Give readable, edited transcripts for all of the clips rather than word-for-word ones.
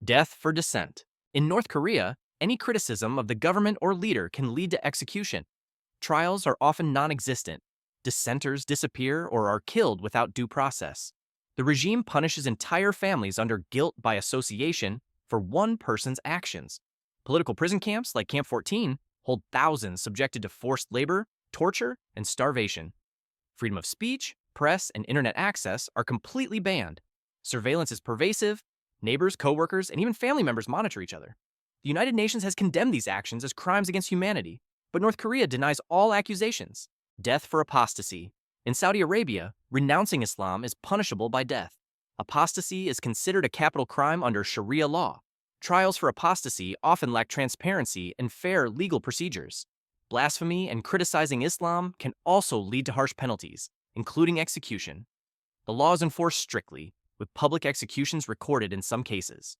Death for dissent. In North Korea, any criticism of the government or leader can lead to execution. Trials are often non-existent. Dissenters disappear or are killed without due process. The regime punishes entire families under guilt by association for one person's actions. Political prison camps like Camp 14 hold thousands subjected to forced labor, torture, and starvation. Freedom of speech, press, and internet access are completely banned. Surveillance is pervasive. Neighbors, coworkers, and even family members monitor each other. The United Nations has condemned these actions as crimes against humanity, but North Korea denies all accusations. Death for apostasy. In Saudi Arabia, renouncing Islam is punishable by death. Apostasy is considered a capital crime under Sharia law. Trials for apostasy often lack transparency and fair legal procedures. Blasphemy and criticizing Islam can also lead to harsh penalties, including execution. The law is enforced strictly, with public executions recorded in some cases.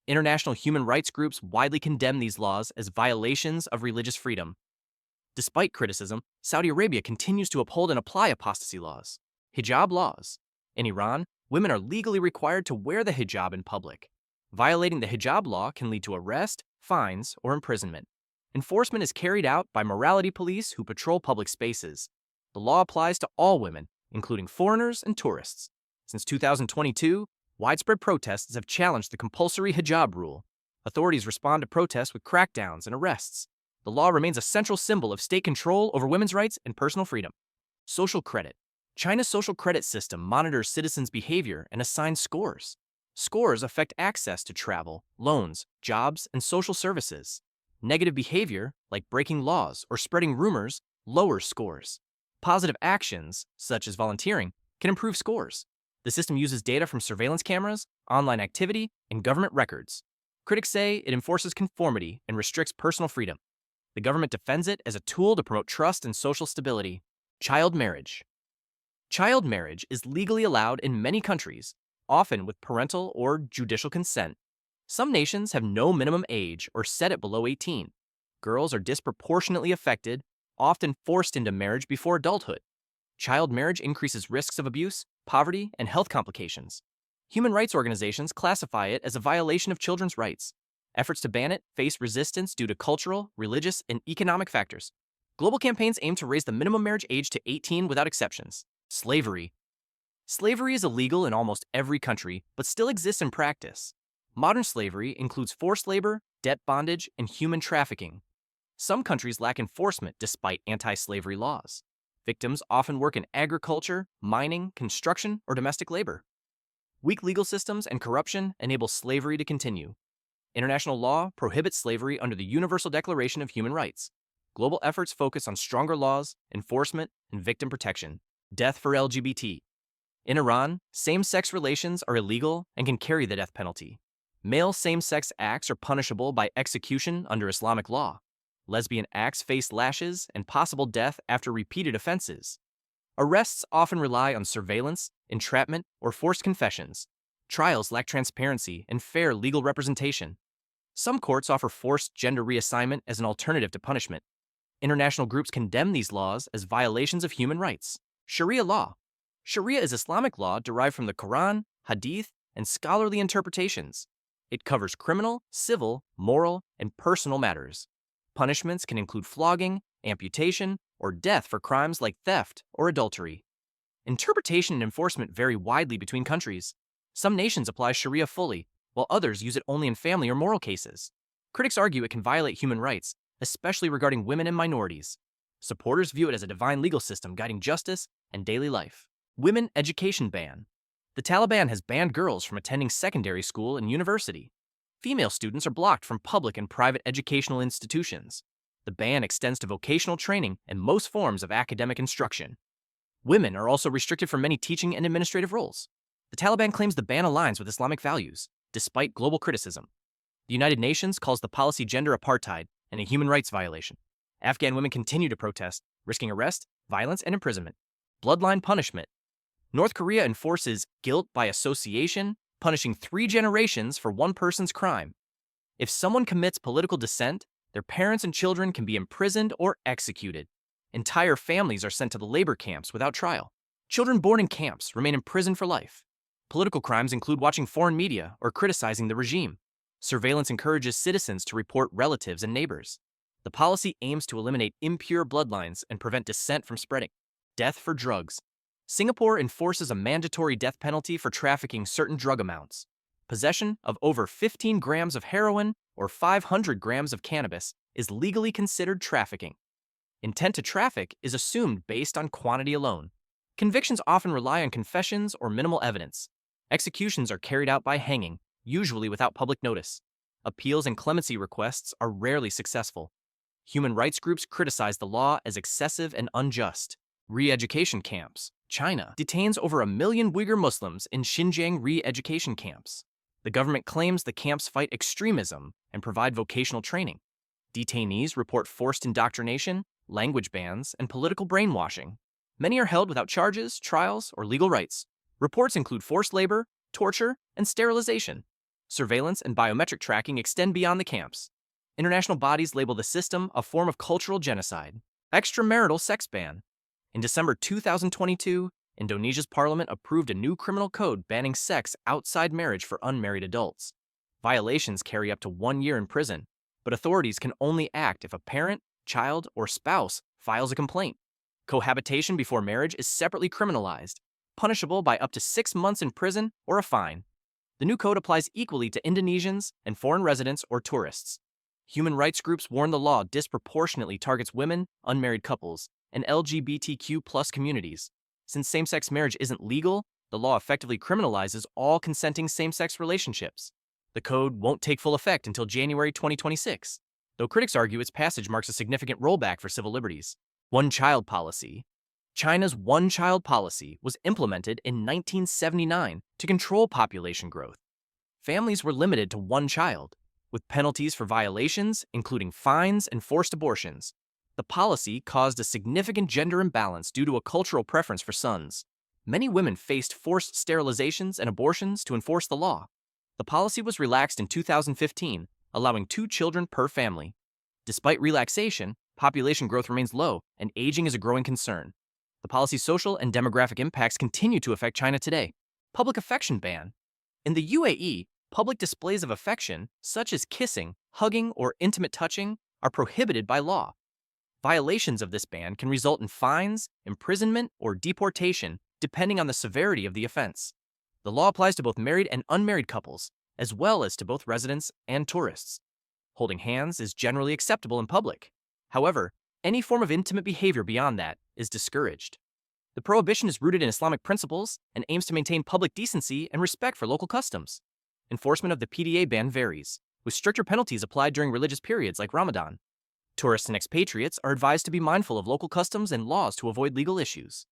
International human rights groups widely condemn these laws as violations of religious freedom. Despite criticism, Saudi Arabia continues to uphold and apply apostasy laws. Hijab laws. In Iran, women are legally required to wear the hijab in public. Violating the hijab law can lead to arrest, fines, or imprisonment. Enforcement is carried out by morality police who patrol public spaces. The law applies to all women, including foreigners and tourists. Since 2022, widespread protests have challenged the compulsory hijab rule. Authorities respond to protests with crackdowns and arrests. The law remains a central symbol of state control over women's rights and personal freedom. Social credit. China's social credit system monitors citizens' behavior and assigns scores. Scores affect access to travel, loans, jobs, and social services. Negative behavior, like breaking laws or spreading rumors, lowers scores. Positive actions, such as volunteering, can improve scores. The system uses data from surveillance cameras, online activity, and government records. Critics say it enforces conformity and restricts personal freedom. The government defends it as a tool to promote trust and social stability. Child marriage. Child marriage is legally allowed in many countries, often with parental or judicial consent. Some nations have no minimum age or set it below 18. Girls are disproportionately affected, often forced into marriage before adulthood. Child marriage increases risks of abuse, poverty, and health complications. Human rights organizations classify it as a violation of children's rights. Efforts to ban it face resistance due to cultural, religious, and economic factors. Global campaigns aim to raise the minimum marriage age to 18 without exceptions. Slavery. Slavery is illegal in almost every country, but still exists in practice. Modern slavery includes forced labor, debt bondage, and human trafficking. Some countries lack enforcement despite anti-slavery laws. Victims often work in agriculture, mining, construction, or domestic labor. Weak legal systems and corruption enable slavery to continue. International law prohibits slavery under the Universal Declaration of Human Rights. Global efforts focus on stronger laws, enforcement, and victim protection. Death for LGBT. In Iran, same-sex relations are illegal and can carry the death penalty. Male same-sex acts are punishable by execution under Islamic law. Lesbian acts face lashes and possible death after repeated offenses. Arrests often rely on surveillance, entrapment, or forced confessions. Trials lack transparency and fair legal representation. Some courts offer forced gender reassignment as an alternative to punishment. International groups condemn these laws as violations of human rights. Sharia law. Sharia is Islamic law derived from the Quran, Hadith, and scholarly interpretations. It covers criminal, civil, moral, and personal matters. Punishments can include flogging, amputation, or death for crimes like theft or adultery. Interpretation and enforcement vary widely between countries. Some nations apply Sharia fully, while others use it only in family or moral cases. Critics argue it can violate human rights, especially regarding women and minorities. Supporters view it as a divine legal system guiding justice and daily life. Women education ban. The Taliban has banned girls from attending secondary school and university. Female students are blocked from public and private educational institutions. The ban extends to vocational training and most forms of academic instruction. Women are also restricted from many teaching and administrative roles. The Taliban claims the ban aligns with Islamic values, despite global criticism. The United Nations calls the policy gender apartheid and a human rights violation. Afghan women continue to protest, risking arrest, violence, and imprisonment. Bloodline punishment. North Korea enforces guilt by association, punishing 3 generations for one person's crime. If someone commits political dissent, their parents and children can be imprisoned or executed. Entire families are sent to the labor camps without trial. Children born in camps remain imprisoned for life. Political crimes include watching foreign media or criticizing the regime. Surveillance encourages citizens to report relatives and neighbors. The policy aims to eliminate impure bloodlines and prevent dissent from spreading. Death for drugs. Singapore enforces a mandatory death penalty for trafficking certain drug amounts. Possession of over 15 grams of heroin or 500 grams of cannabis is legally considered trafficking. Intent to traffic is assumed based on quantity alone. Convictions often rely on confessions or minimal evidence. Executions are carried out by hanging, usually without public notice. Appeals and clemency requests are rarely successful. Human rights groups criticize the law as excessive and unjust. Re-education camps. China detains over 1 million Uyghur Muslims in Xinjiang re-education camps. The government claims the camps fight extremism and provide vocational training. Detainees report forced indoctrination, language bans, and political brainwashing. Many are held without charges, trials, or legal rights. Reports include forced labor, torture, and sterilization. Surveillance and biometric tracking extend beyond the camps. International bodies label the system a form of cultural genocide. Extramarital sex ban. In December 2022, Indonesia's parliament approved a new criminal code banning sex outside marriage for unmarried adults. Violations carry up to 1 year in prison, but authorities can only act if a parent, child, or spouse files a complaint. Cohabitation before marriage is separately criminalized, punishable by up to 6 months in prison or a fine. The new code applies equally to Indonesians and foreign residents or tourists. Human rights groups warn the law disproportionately targets women, unmarried couples, and LGBTQ+ communities. Since same-sex marriage isn't legal, the law effectively criminalizes all consenting same-sex relationships. The code won't take full effect until January 2026, though critics argue its passage marks a significant rollback for civil liberties. One-child policy. China's one-child policy was implemented in 1979 to control population growth. Families were limited to one child, with penalties for violations, including fines and forced abortions. The policy caused a significant gender imbalance due to a cultural preference for sons. Many women faced forced sterilizations and abortions to enforce the law. The policy was relaxed in 2015, allowing 2 children per family. Despite relaxation, population growth remains low, and aging is a growing concern. The policy's social and demographic impacts continue to affect China today. Public affection ban. In the UAE, public displays of affection, such as kissing, hugging, or intimate touching, are prohibited by law. Violations of this ban can result in fines, imprisonment, or deportation, depending on the severity of the offense. The law applies to both married and unmarried couples, as well as to both residents and tourists. Holding hands is generally acceptable in public. However, any form of intimate behavior beyond that is discouraged. The prohibition is rooted in Islamic principles and aims to maintain public decency and respect for local customs. Enforcement of the PDA ban varies, with stricter penalties applied during religious periods like Ramadan. Tourists and expatriates are advised to be mindful of local customs and laws to avoid legal issues.